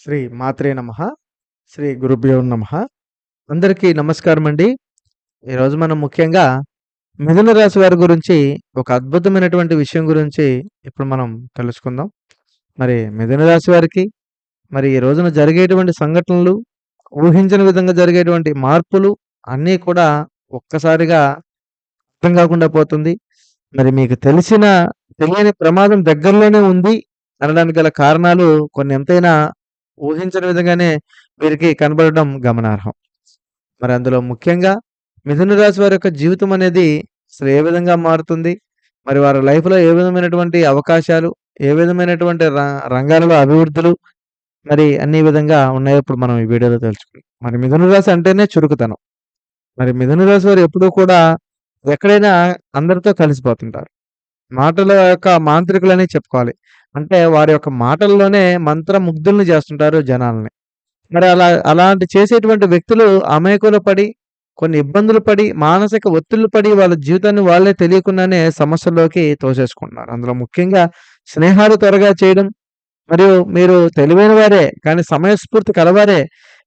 శ్రీ మాత్రే నమః. శ్రీ గురుభ్యో నమః. అందరికీ నమస్కారం అండి. ఈరోజు మనం ముఖ్యంగా మిథున రాశి వారి గురించి ఒక అద్భుతమైనటువంటి విషయం గురించి ఇప్పుడు మనం తెలుసుకుందాం. మరి మిథున రాశి వారికి మరి ఈ రోజున జరిగేటువంటి సంఘటనలు, ఊహించని విధంగా జరిగేటువంటి మార్పులు అన్నీ కూడా ఒక్కసారిగా అర్థం కాకుండా పోతుంది. మరి మీకు తెలియని ప్రమాదం దగ్గరలోనే ఉంది అనడానికి గల కారణాలు కొన్ని ఎంతైనా ఊహించని విధంగానే వీరికి కనబడడం గమనార్హం. మరి అందులో ముఖ్యంగా మిథున రాశి వారి యొక్క జీవితం అనేది అసలు ఏ విధంగా మారుతుంది? మరి వారి లైఫ్‌లో ఏ విధమైనటువంటి అవకాశాలు, ఏ విధమైనటువంటి రంగాలలో అభివృద్ధులు మరి అన్ని విధంగా ఉన్నాయో ఇప్పుడు మనం ఈ వీడియోలో తెలుసుకుందాం. మరి మిథున రాశి అంటేనే చురుకుతనం. మరి మిథున రాశి వారు ఎప్పుడూ కూడా ఎక్కడైనా అందరితో కలిసిపోతుంటారు. మాటల యొక్క మాంత్రికులని చెప్పుకోవాలి. అంటే వారి యొక్క మాటల్లోనే మంత్రముగ్ధుల్ని చేస్తుంటారు జనాల్ని. మరి అలాంటి చేసేటువంటి వ్యక్తులు అమాయకులు పడి, కొన్ని ఇబ్బందులు పడి, మానసిక ఒత్తిళ్లు పడి వాళ్ళ జీవితాన్ని వాళ్ళే తెలియకుండానే సమస్యల్లోకి తోసేసుకుంటున్నారు. అందులో ముఖ్యంగా స్నేహాలు త్వరగా చేయడం, మరియు మీరు తెలివైన వారే, కానీ సమయస్ఫూర్తి కలవారే,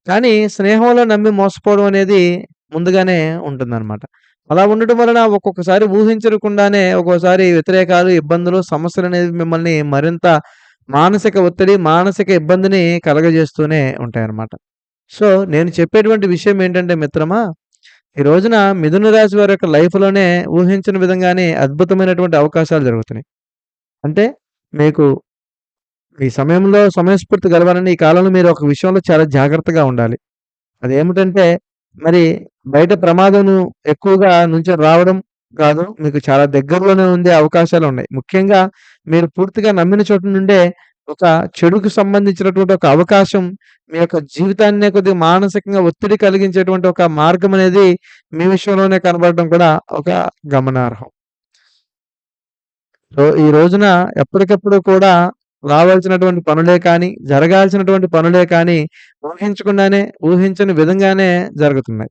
కానీ స్నేహంలో నమ్మి మోసపోవడం అనేది ముందుగానే ఉంటుందన్నమాట. అలా ఉండటం వలన ఒక్కొక్కసారి ఊహించకుండానే ఒక్కోసారి వ్యతిరేకాలు, ఇబ్బందులు, సమస్యలనేవి మిమ్మల్ని మరింత మానసిక ఒత్తిడి, మానసిక ఇబ్బందిని కలగజేస్తూనే ఉంటాయన్నమాట. సో, నేను చెప్పేటువంటి విషయం ఏంటంటే మిత్రమా, ఈ రోజున మిథున రాశి వారి యొక్క లైఫ్‌లోనే ఊహించని విధంగానే అద్భుతమైనటువంటి అవకాశాలు జరుగుతున్నాయి. అంటే మీకు ఈ సమయంలో సమయస్ఫూర్తి గలవాలని ఈ కాలంలో మీరు ఒక విషయంలో చాలా జాగ్రత్తగా ఉండాలి. అదేమిటంటే మరి బయట ప్రమాదం ఎక్కువగా నుంచొని రావడం కాదు. మీకు చాలా దగ్గరలోనే ఉండే అవకాశాలున్నాయి. ముఖ్యంగా మీరు పూర్తిగా నమ్మిన చోటు నుండే ఒక చెడుకు సంబంధించినటువంటి ఒక అవకాశం మీ యొక్క జీవితాన్నే కొద్దిగా మానసికంగా ఒత్తిడి కలిగించేటువంటి ఒక మార్గం అనేది మీ విషయంలోనే కనబడడం కూడా ఒక గమనార్హం. సో, ఈ రోజున ఎప్పటికప్పుడు కూడా రావాల్సినటువంటి పనులే కానీ, జరగాల్సినటువంటి పనులే కానీ ఊహించకుండానే, ఊహించని విధంగానే జరుగుతున్నాయి.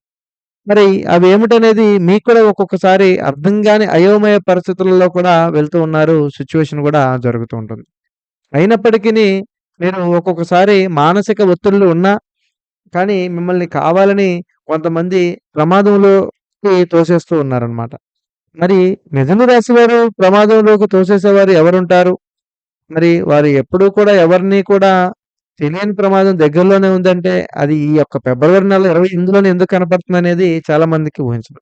మరి అవేమిటనేది మీకు కూడా ఒక్కొక్కసారి అర్థం గాని అయోమయ పరిస్థితులలో కూడా వెళ్తూ ఉన్నారు. సిట్యుయేషన్ కూడా జరుగుతూ ఉంటుంది. అయినప్పటికిని మీరు ఒక్కొక్కసారి మానసిక ఒత్తిడులు ఉన్నా, కానీ మిమ్మల్ని కావాలని కొంతమంది ప్రమాదంలోకి తోసేస్తూ ఉన్నారనమాట. మరి మిథున రాశి వారు ప్రమాదంలోకి తోసేసేవారు ఎవరుంటారు? మరి వారు ఎప్పుడూ కూడా ఎవరిని కూడా తెలియని ప్రమాదం దగ్గరలోనే ఉందంటే, అది ఈ యొక్క ఫిబ్రవరి నెల 28లోనే ఎందుకు కనపడుతుందనేది చాలా మందికి ఊహించరు.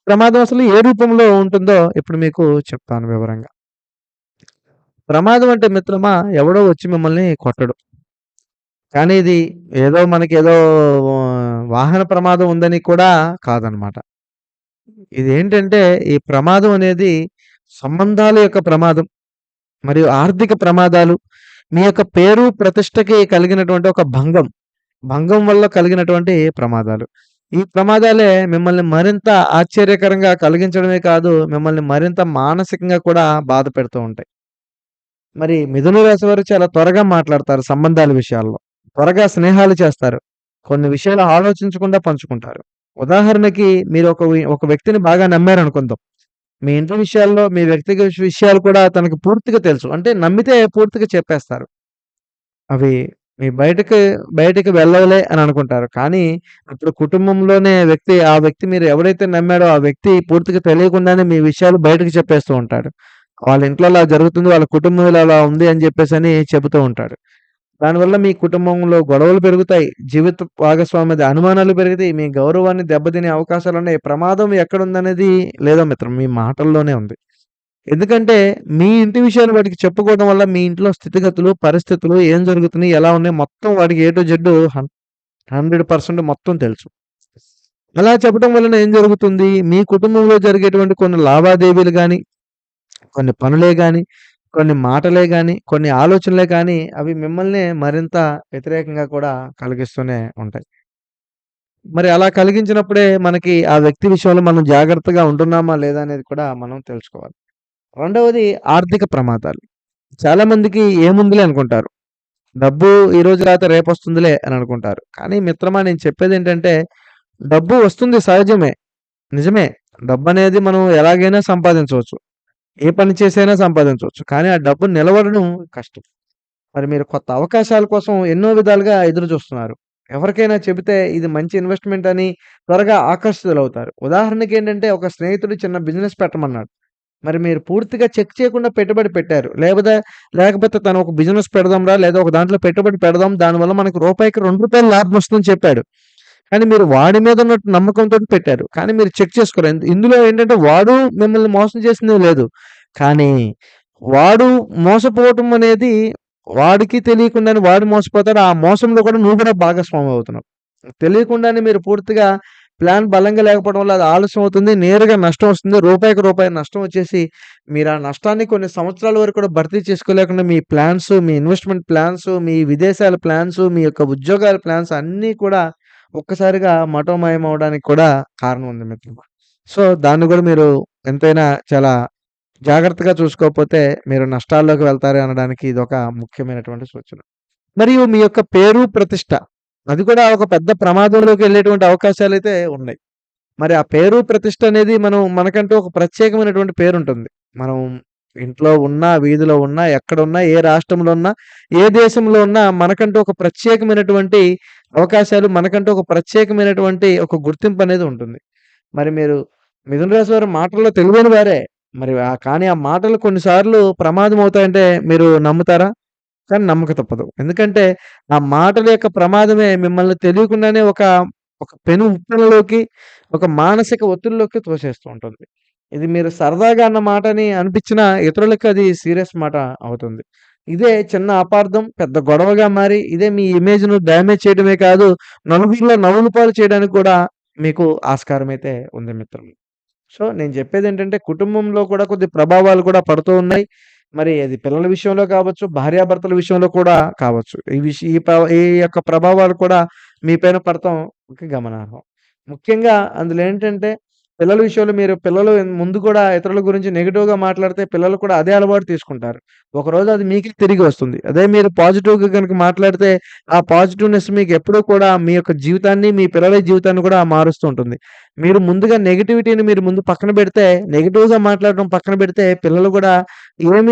ప్రమాదం అసలు ఏ రూపంలో ఉంటుందో ఇప్పుడు మీకు చెప్తాను వివరంగా. ప్రమాదం అంటే మిత్రమా ఎవడో వచ్చి మిమ్మల్ని కొట్టడు. కానీ ఇది మనకేదో వాహన ప్రమాదం ఉందని కూడా కాదనమాట. ఇదేంటంటే ఈ ప్రమాదం అనేది సంబంధాల యొక్క ప్రమాదం, మరియు ఆర్థిక ప్రమాదాలు, మీ యొక్క పేరు ప్రతిష్టకి కలిగినటువంటి ఒక భంగం, భంగం వల్ల కలిగినటువంటి ప్రమాదాలు. ఈ ప్రమాదాలే మిమ్మల్ని మరింత ఆశ్చర్యకరంగా కలిగించడమే కాదు, మిమ్మల్ని మరింత మానసికంగా కూడా బాధపెడుతూ ఉంటాయి. మరి మిథున రాశి వారు చాలా త్వరగా మాట్లాడతారు సంబంధాల విషయాల్లో. త్వరగా స్నేహాలు చేస్తారు. కొన్ని విషయాలు ఆలోచించకుండా పంచుకుంటారు. ఉదాహరణకి మీరు ఒక వ్యక్తిని బాగా నమ్మారనుకుందాం. మీ ఇంటి విషయాల్లో, మీ వ్యక్తిగత విషయాలు కూడా తనకి పూర్తిగా తెలుసు. అంటే నమ్మితే పూర్తిగా చెప్పేస్తారు. అవి మీ బయటికి వెళ్ళవులే అని అనుకుంటారు. కానీ ఇప్పుడు కుటుంబంలోనే ఆ వ్యక్తి మీరు ఎవరైతే నమ్మాడో ఆ వ్యక్తి పూర్తిగా తెలియకుండానే మీ విషయాలు బయటకి చెప్పేస్తూ ఉంటాడు. వాళ్ళ ఇంట్లో అలా జరుగుతుంది, వాళ్ళ కుటుంబంలో అలా ఉంది అని చెప్పేసని చెబుతూ ఉంటాడు. దానివల్ల మీ కుటుంబంలో గొడవలు పెరుగుతాయి. జీవిత భాగస్వామి అనుమానాలు పెరుగుతాయి. మీ గౌరవాన్ని దెబ్బతినే అవకాశాలున్నాయి. ప్రమాదం ఎక్కడుందనేది లేదో మిత్రం మీ మాటల్లోనే ఉంది. ఎందుకంటే మీ ఇంటి విషయాలు వాడికి చెప్పుకోవడం వల్ల మీ ఇంట్లో స్థితిగతులు, పరిస్థితులు ఏం జరుగుతున్నాయి, ఎలా ఉన్నాయి మొత్తం వాడికి ఏ టు జెడ్ 100% మొత్తం తెలుసు. అలా చెప్పడం వలన ఏం జరుగుతుంది? మీ కుటుంబంలో జరిగేటువంటి కొన్ని లావాదేవీలు గాని, కొన్ని పనులే గాని, కొన్ని మాటలే గాని, కొన్ని ఆలోచనలే గాని అవి మిమ్మల్ని మరింత వ్యతిరేకంగా కూడా కలిగిస్తూనే ఉంటాయి. మరి అలా కలిగించినప్పుడే మనకి ఆ వ్యక్తి విషయంలో మనం జాగ్రత్తగా ఉంటున్నామా లేదా అనేది కూడా మనం తెలుసుకోవాలి. రెండవది ఆర్థిక ప్రమాదాలు. చాలా మందికి ఏముందిలే అనుకుంటారు. డబ్బు ఈరోజు రాతే రేపొస్తుందిలే అని అనుకుంటారు. కానీ మిత్రమా నేను చెప్పేదేంటంటే డబ్బు వస్తుంది సహజమే. నిజమే. డబ్బనేది మనం ఎలాగైనా సంపాదించవచ్చు. ఏ పని చేసైనా సంపాదించవచ్చు. కానీ ఆ డబ్బు నిలవడడం కష్టం. మరి మీరు కొత్త అవకాశాల కోసం ఎన్నో విధాలుగా ఎదురు చూస్తున్నారు. ఎవరికైనా చెబితే ఇది మంచి ఇన్వెస్ట్‌మెంట్ అని త్వరగా ఆకర్షితులవుతారు. ఉదాహరణకేంటంటే ఒక స్నేహితుడు చిన్న బిజినెస్ పెట్టమన్నాడు. మరి మీరు పూర్తిగా చెక్ చేయకుండా పెట్టుబడి పెట్టారు. లేకపోతే తను ఒక బిజినెస్ పెడదాంరా లేదా ఒక దాంట్లో పెట్టుబడి పెడదాం. దానివల్ల మనకు రూపాయికి రూ. 2 లాభం వస్తుందని చెప్పాడు. కానీ మీరు వాడి మీద ఉన్న నమ్మకంతోటి పెట్టారు. కానీ మీరు చెక్ చేసుకోలేదు. ఇందులో ఏంటంటే వాడు మిమ్మల్ని మోసం చేసిందేం లేదు. కానీ వాడు మోసపోవటం అనేది వాడికి తెలియకుండానే వాడు మోసపోతాడు. ఆ మోసంలో కూడా నువ్వు కూడా భాగస్వామి అవుతున్నావు. తెలియకుండానే మీరు పూర్తిగా ప్లాన్ బలంగా లేకపోవడం వల్ల అది ఆలస్యం అవుతుంది. నేరుగా నష్టం వస్తుంది. రూపాయికి రూపాయి నష్టం వచ్చేసి మీరు ఆ నష్టాన్ని కొన్ని సంవత్సరాల వరకు కూడా భర్తీ చేసుకోలేకుండా మీ ప్లాన్స్, మీ ఇన్వెస్ట్‌మెంట్ ప్లాన్స్, మీ విదేశాల ప్లాన్స్, మీ యొక్క ఉద్యోగాల ప్లాన్స్ అన్నీ కూడా ఒక్కసారిగా మటోమయం అవ్వడానికి కూడా కారణం ఉంది మిత్రమా. సో, దాన్ని కూడా మీరు ఎంతైనా చాలా జాగ్రత్తగా చూసుకోకపోతే మీరు నష్టాల్లోకి వెళ్తారు అనడానికి ఇదొక ముఖ్యమైనటువంటి సూచన. మరియు మీ యొక్క పేరు, ప్రతిష్ట అది కూడా ఒక పెద్ద ప్రమాదంలోకి వెళ్ళేటువంటి అవకాశాలైతే ఉన్నాయి. మరి ఆ పేరు, ప్రతిష్ట అనేది మనకంటూ ఒక ప్రత్యేకమైనటువంటి పేరుంటుంది. మనం ఇంట్లో ఉన్నా, వీధిలో ఉన్నా, ఎక్కడున్నా, ఏ రాష్ట్రంలో ఉన్నా, ఏ దేశంలో ఉన్నా మనకంటూ ఒక ప్రత్యేకమైనటువంటి అవకాశాలు, మనకంటూ ఒక ప్రత్యేకమైనటువంటి ఒక గుర్తింపనేది ఉంటుంది. మరి మీరు మిథున రాశి వారు మాటల్లో తెలివైన వారే. మరి కానీ ఆ మాటలు కొన్ని సార్లు ప్రమాదం అవుతాయంటే మీరు నమ్ముతారా? కానీ నమ్మక తప్పదు. ఎందుకంటే ఆ మాటల యొక్క ప్రమాదమే మిమ్మల్ని తెలియకుండానే ఒక పెను ఉప్పెనలోకి, ఒక మానసిక ఒత్తిడిలోకి తోసేస్తూ ఉంటుంది. ఇది మీరు సరదాగా అన్న మాటని అనిపించినా ఇతరులకి అది సీరియస్ మాట అవుతుంది. ఇదే చిన్న అపార్థం పెద్ద గొడవగా మారి ఇదే మీ ఇమేజ్‌ను డ్యామేజ్ చేయడమే కాదు, నలుగురిలో నవ్వుల పాలు చేయడానికి కూడా మీకు ఆస్కారం అయితే ఉంది మిత్రులు. సో, నేను చెప్పేదేంటంటే కుటుంబంలో కూడా కొద్ది ప్రభావాలు కూడా పడుతూ ఉన్నాయి. మరి అది పిల్లల విషయంలో కావచ్చు, భార్యాభర్తల విషయంలో కూడా కావచ్చు. ఈ విష ఈ ప్ర ఈ యొక్క ప్రభావాలు కూడా మీ పైన పడటం గమనార్హం. ముఖ్యంగా అందులో ఏంటంటే పిల్లల విషయంలో మీరు పిల్లలు ముందు కూడా ఇతరుల గురించి నెగెటివ్‌గా మాట్లాడితే పిల్లలు కూడా అదే అలవాటు తీసుకుంటారు. ఒకరోజు అది మీకే తిరిగి వస్తుంది. అదే మీరు పాజిటివ్‌గా గనుక మాట్లాడితే ఆ పాజిటివ్‌నెస్ మీకు ఎప్పుడూ కూడా మీ యొక్క జీవితాన్ని, మీ పిల్లల జీవితాన్ని కూడా మారుస్తూ ఉంటుంది. మీరు ముందుగా నెగటివిటీని మీరు ముందు పక్కన పెడితే, నెగెటివ్‌గా మాట్లాడడం పక్కన పెడితే, పిల్లలు గూడా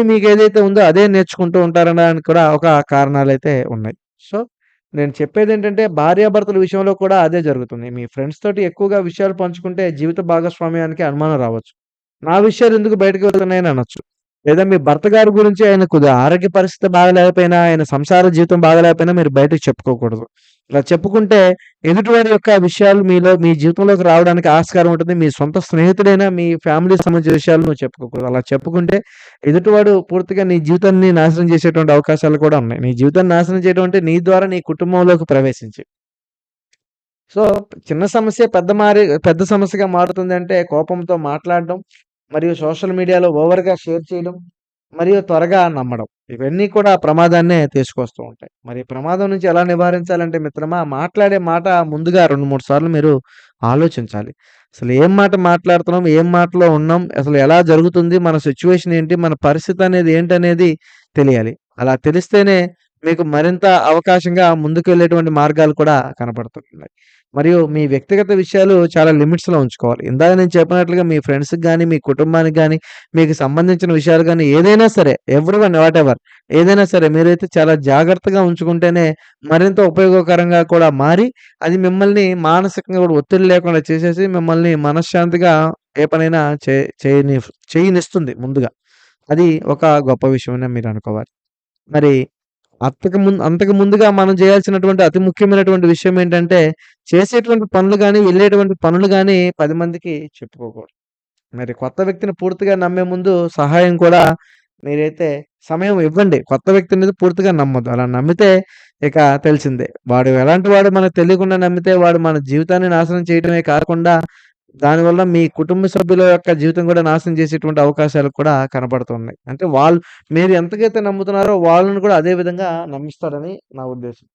మీకేదైతే ఉందో అదే నేర్చుకుంటూ ఉంటారనడానికి కూడా ఒక కారణాలైతే ఉన్నాయి. సో, నేను చెప్పేదేంటంటే భార్యాభర్తల విషయంలో కూడా అదే జరుగుతుంది. మీ ఫ్రెండ్స్ తోటి ఎక్కువగా విషయాలు పంచుకుంటే జీవిత భాగస్వామ్యానికి అనుమానం రావచ్చు. నా విషయాలు ఎందుకు బయటకి వెళ్తున్నాయని అనొచ్చు. లేదా మీ భర్త గారి గురించి ఆయన కొద్దిగా ఆరోగ్య పరిస్థితి బాగాలేకపోయినా, ఆయన సంసార జీవితం బాగాలేకపోయినా మీరు బయటకి చెప్పుకోకూడదు. ఇలా చెప్పుకుంటే ఎదుటివారి యొక్క విషయాలు మీ జీవితంలోకి రావడానికి ఆస్కారం ఉంటుంది. మీ సొంత స్నేహితుడైనా, మీ ఫ్యామిలీకి సంబంధించిన విషయాలు నువ్వు చెప్పుకోకూడదు. అలా చెప్పుకుంటే ఎదుటివాడు పూర్తిగా నీ జీవితాన్ని నాశనం చేసేటువంటి అవకాశాలు కూడా ఉన్నాయి. నీ జీవితాన్ని నాశనం చేయడం అంటే నీ ద్వారా నీ కుటుంబంలోకి ప్రవేశించి. సో, చిన్న సమస్య పెద్ద సమస్యగా మారుతుందంటే కోపంతో మాట్లాడడం, మరియు సోషల్ మీడియాలో ఓవర్‌గా షేర్ చేయడం, మరియు త్వరగా నమ్మడం. ఇవన్నీ కూడా ప్రమాదాన్నే తీసుకొస్తూ ఉంటాయి. మరి ఈ ప్రమాదం నుంచి ఎలా నివారించాలంటే మిత్రమా, మాట్లాడే మాట ముందుగా 2, 3 సార్లు మీరు ఆలోచించాలి. అసలు ఏం మాట మాట్లాడుతున్నాం? ఏం మాటలో ఉన్నాం? అసలు ఎలా జరుగుతుంది? మన సిట్యుయేషన్ ఏంటి? మన పరిస్థితి అనేది ఏంటనేది తెలియాలి. అలా తెలిస్తేనే మీకు మరింత అవకాశంగా ముందుకెళ్ళేటువంటి మార్గాలు కూడా కనపడుతున్నాయి. మరియు మీ వ్యక్తిగత విషయాలు చాలా లిమిట్స్‌లో ఉంచుకోవాలి. ఇందాక నేను చెప్పినట్లుగా మీ ఫ్రెండ్స్‌కి గాని, మీ కుటుంబానికి గాని, మీకు సంబంధించిన విషయాలు గాని ఏదైనా సరే వాటెవర్ ఏదైనా సరే మీరైతే చాలా జాగ్రత్తగా ఉంచుకుంటేనే మరింత ఉపయోగకరంగా కూడా మారి, అది మిమ్మల్ని మానసికంగా కూడా ఒత్తిడి లేకుండా చేసేసి మిమ్మల్ని మనశ్శాంతిగా ఏ పనైనా చేయనిస్తుంది ముందుగా. అది ఒక గొప్ప విషయమనే మీరనుకోవాలి. మరి అంతకు ముందుగా మనం చేయాల్సినటువంటి అతి ముఖ్యమైనటువంటి విషయం ఏంటంటే, చేసేటువంటి పనులు గాని, వెళ్ళేటువంటి పనులు గాని 10 మందికి చెప్పుకోకూడదు. మరి కొత్త వ్యక్తిని పూర్తిగా నమ్మే ముందు సహాయం కూడా మీరైతే సమయం ఇవ్వండి. కొత్త వ్యక్తినైతే పూర్తిగా నమ్మొద్దు. అలా నమ్మితే ఇక తెలిసిందే. వాడు ఎలాంటి వాడో మనకు తెలియకుండా నమ్మితే వాడు మన జీవితాన్ని నాశనం చేయడమే కాకుండా దానివల్ల మీ కుటుంబ సభ్యుల యొక్క జీవితం కూడా నాశనం చేసేటువంటి అవకాశాలు కూడా కనపడుతున్నాయి. అంటే మీరు ఎంతకైతే నమ్ముతున్నారో వాళ్ళని కూడా అదే విధంగా నమ్మిస్తాడని నా ఉద్దేశం.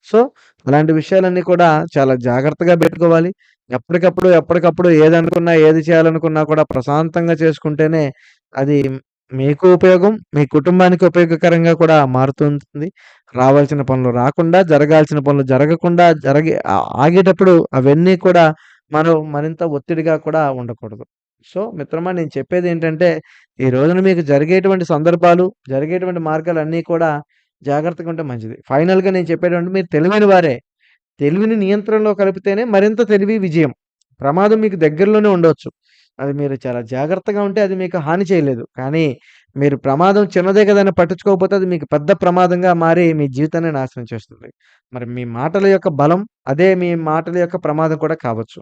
సో, అలాంటి విషయాలన్నీ కూడా చాలా జాగ్రత్తగా పెట్టుకోవాలి. ఎప్పటికప్పుడు ఏదనుకున్నా, ఏది చేయాలనుకున్నా కూడా ప్రశాంతంగా చేసుకుంటేనే అది మీకు ఉపయోగం, మీ కుటుంబానికి ఉపయోగకరంగా కూడా మారుతుంటుంది. రావాల్సిన పనులు రాకుండా, జరగాల్సిన పనులు జరగకుండా, ఆగేటప్పుడు అవన్నీ కూడా మనం మరింత ఒత్తిడిగా కూడా ఉండకూడదు. సో, మిత్రమా నేను చెప్పేదేంటంటే, ఈ రోజున మీకు జరిగేటువంటి సందర్భాలు, జరిగేటువంటి మార్గాలన్నీ కూడా జాగ్రత్తగా ఉంటే మంచిది. ఫైనల్‌గా నేను చెప్పేదేంటంటే మీరు తెలివైన వారే. తెలివిని నియంత్రణలో కలిపితేనే మరింత తెలివి విజయం. ప్రమాదం మీకు దగ్గరలోనే ఉండొచ్చు. అది మీరు చాలా జాగ్రత్తగా ఉంటే అది మీకు హాని చేయలేదు. కానీ మీరు ప్రమాదం చిన్నదే కదా అని పట్టించుకోకపోతే అది మీకు పెద్ద ప్రమాదంగా మారి మీ జీవితాన్ని నాశనం చేస్తుంది. మరి మీ మాటల యొక్క బలం అదే మీ మాటల యొక్క ప్రమాదం కూడా కావచ్చు.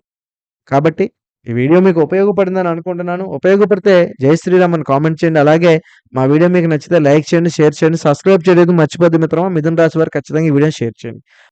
కాబట్టి ఈ వీడియో మీకు ఉపయోగపడిందని అనుకుంటున్నాను. ఉపయోగపడితే జై శ్రీరామ్ అని కామెంట్ చేయండి. అలాగే మా వీడియో మీకు నచ్చితే లైక్ చేయండి, షేర్ చేయండి, సబ్స్క్రైబ్ చేయలేదు మర్చిపోద్దు మిత్రమా. మిథున రాశి వారు ఖచ్చితంగా ఈ వీడియోని షేర్ చేయండి.